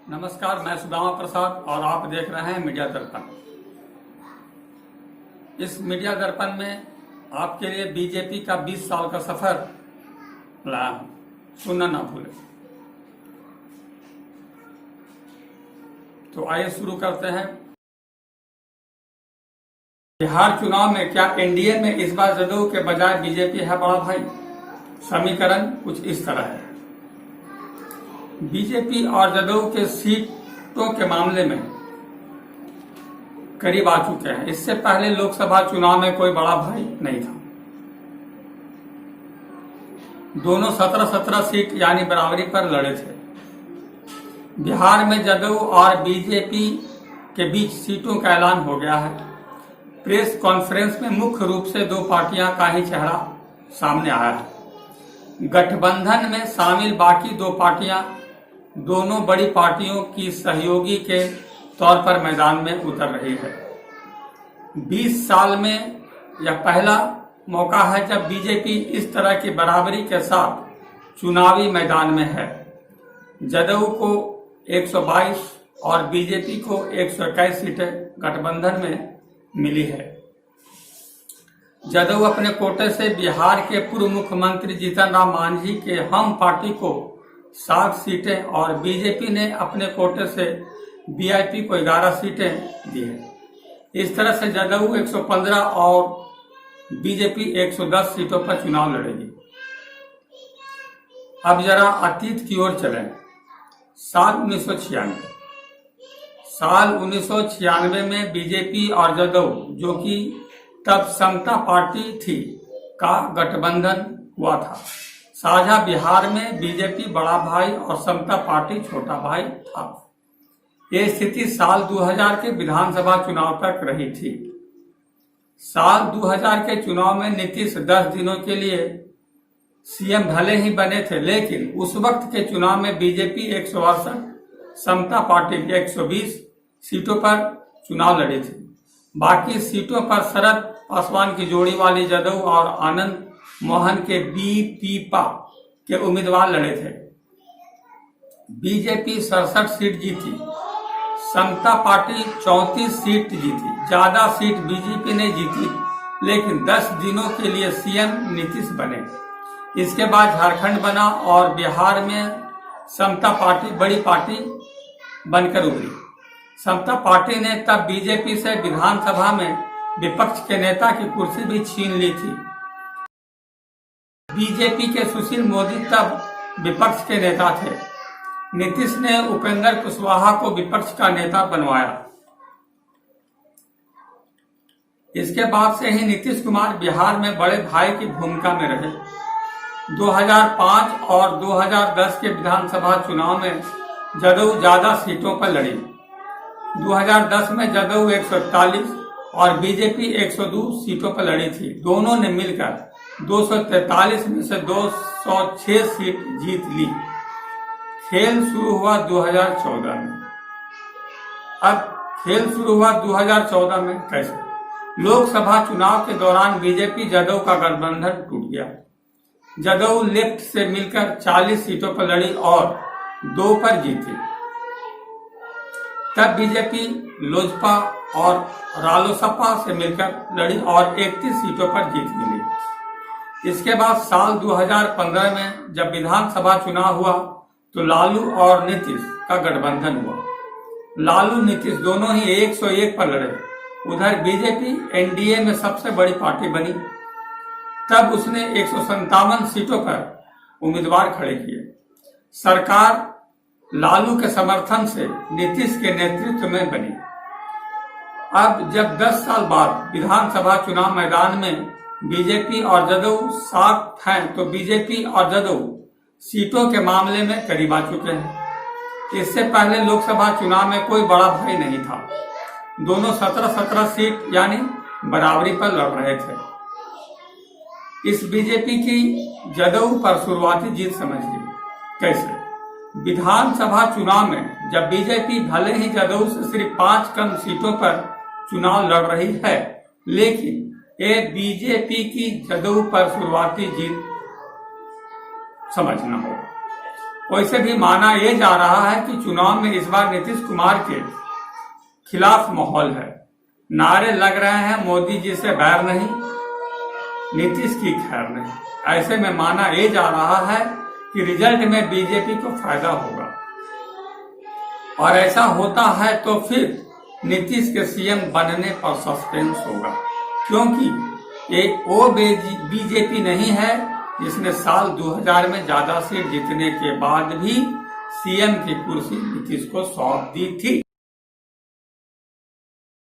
नमस्कार, मैं सुदामा प्रसाद और आप देख रहे हैं मीडिया दर्पण। इस मीडिया दर्पण में आपके लिए बीजेपी का 20 साल का सफर लाया हूं, सुनना ना भूलें। तो आइए शुरू करते हैं। बिहार चुनाव में क्या एनडीए में इस बार जदयू के बजाय बीजेपी है बड़ा भाई? समीकरण कुछ इस तरह है। बीजेपी और जदयू के सीटों के मामले में करीब आ चुके हैं। इससे पहले लोकसभा चुनाव में कोई बड़ा भाई नहीं था। दोनों 17-17 सीट यानी बराबरी पर लड़े थे। बिहार में जदयू और बीजेपी के बीच सीटों का ऐलान हो गया है। प्रेस कॉन्फ्रेंस में मुख्य रूप से दो पार्टियां का ही चेहरा सामने आया है। गठबंधन में शामिल बाकी दो पार्टियां दोनों बड़ी पार्टियों की सहयोगी के तौर पर मैदान में उतर रही है। 20 साल में यह पहला मौका है जब बीजेपी इस तरह की बराबरी के साथ चुनावी मैदान में है। जदयू को 122 और बीजेपी को 121 सीटें गठबंधन में मिली है। जदयू अपने कोटे से बिहार के पूर्व मुख्यमंत्री जीतन राम मांझी के हम पार्टी को 7 सीटें और बीजेपी ने अपने कोटे से वीआईपी को 11 सीटें दी है। इस तरह से जदयू 115 और बीजेपी 110 सीटों पर चुनाव लड़ेगी। अब जरा अतीत की ओर चलें। साल 1996 में बीजेपी और जदयू, जो कि तब समता पार्टी थी, का गठबंधन हुआ था। साझा बिहार में बीजेपी बड़ा भाई और समता पार्टी छोटा भाई था। ये स्थिति साल 2000 के विधानसभा चुनाव तक रही थी। साल 2000 के चुनाव में नीतीश 10 दिनों के लिए सीएम भले ही बने थे, लेकिन उस वक्त के चुनाव में बीजेपी 168, समता पार्टी 120 सीटों पर चुनाव लड़ी थी। बाकी सीटों पर शरद पासवान की जोड़ी वाली जदयू और आनंद मोहन के बीपीपा के उम्मीदवार लड़े थे। बीजेपी 67 सीट जीती, समता पार्टी 34 सीट जीती। ज्यादा सीट बीजेपी ने जीती, लेकिन 10 दिनों के लिए सीएम नीतीश बने। इसके बाद झारखंड बना और बिहार में समता पार्टी बड़ी पार्टी बनकर उभरी। समता पार्टी ने तब बीजेपी से विधानसभा में विपक्ष के नेता की कुर्सी भी छीन ली थी। बीजेपी के सुशील मोदी तब विपक्ष के नेता थे। नीतीश ने उपेंद्र कुशवाहा को विपक्ष का नेता बनवाया। इसके बाद से ही नीतीश कुमार बिहार में बड़े भाई की भूमिका में रहे। 2005 और 2010 के विधानसभा चुनाव में जदयू ज्यादा सीटों पर लड़ी। 2010 में जदयू 141 और बीजेपी 102 सीटों पर लड़ी थी। दोनों ने मिलकर 243 में से 206 सीट जीत ली। खेल शुरू हुआ 2014 में। अब खेल शुरू हुआ 2014 में कैसे? लोकसभा चुनाव के दौरान बीजेपी जदयू का गठबंधन टूट गया। जदयू लेफ्ट से मिलकर 40 सीटों पर लड़ी और 2 पर जीती। तब बीजेपी लोजपा और रालोसपा से मिलकर लड़ी और 31 सीटों पर जीत मिली। इसके बाद साल 2015 में जब विधानसभा चुनाव हुआ तो लालू और नीतीश का गठबंधन हुआ। लालू नीतीश दोनों ही 101 पर लड़े। उधर बीजेपी एनडीए में सबसे बड़ी पार्टी बनी। तब उसने 157 सीटों पर उम्मीदवार खड़े किए। सरकार लालू के समर्थन से नीतीश के नेतृत्व में बनी। अब जब 10 साल बाद विधानसभा चुनाव मैदान में बीजेपी और जदयू साथ हैं, तो बीजेपी और जदयू सीटों के मामले में करीब आ चुके हैं। इससे पहले लोकसभा चुनाव में कोई बड़ा भाई नहीं था। दोनों 17-17 सीट यानी बराबरी पर लड़ रहे थे। इस बीजेपी की जदयू पर शुरुआती जीत समझिए। कैसे? विधानसभा चुनाव में जब बीजेपी भले ही जदयू से सिर्फ 5 कम सीटों पर चुनाव लड़ रही है, लेकिन ये बीजेपी की जदयू पर शुरुआती जीत समझना होगा। वैसे भी माना यह जा रहा है कि चुनाव में इस बार नीतीश कुमार के खिलाफ माहौल है। नारे लग रहे हैं, मोदी जी से बैर नहीं, नीतीश की खैर नहीं। ऐसे में माना यह जा रहा है कि रिजल्ट में बीजेपी को फायदा होगा, और ऐसा होता है तो फिर नीतीश के सीएम बनने पर सस्पेंस होगा, क्योंकि एक वो बीजेपी नहीं है जिसने साल 2000 में ज्यादा सीट जीतने के बाद भी सीएम की कुर्सी नीतीश को सौंप दी थी।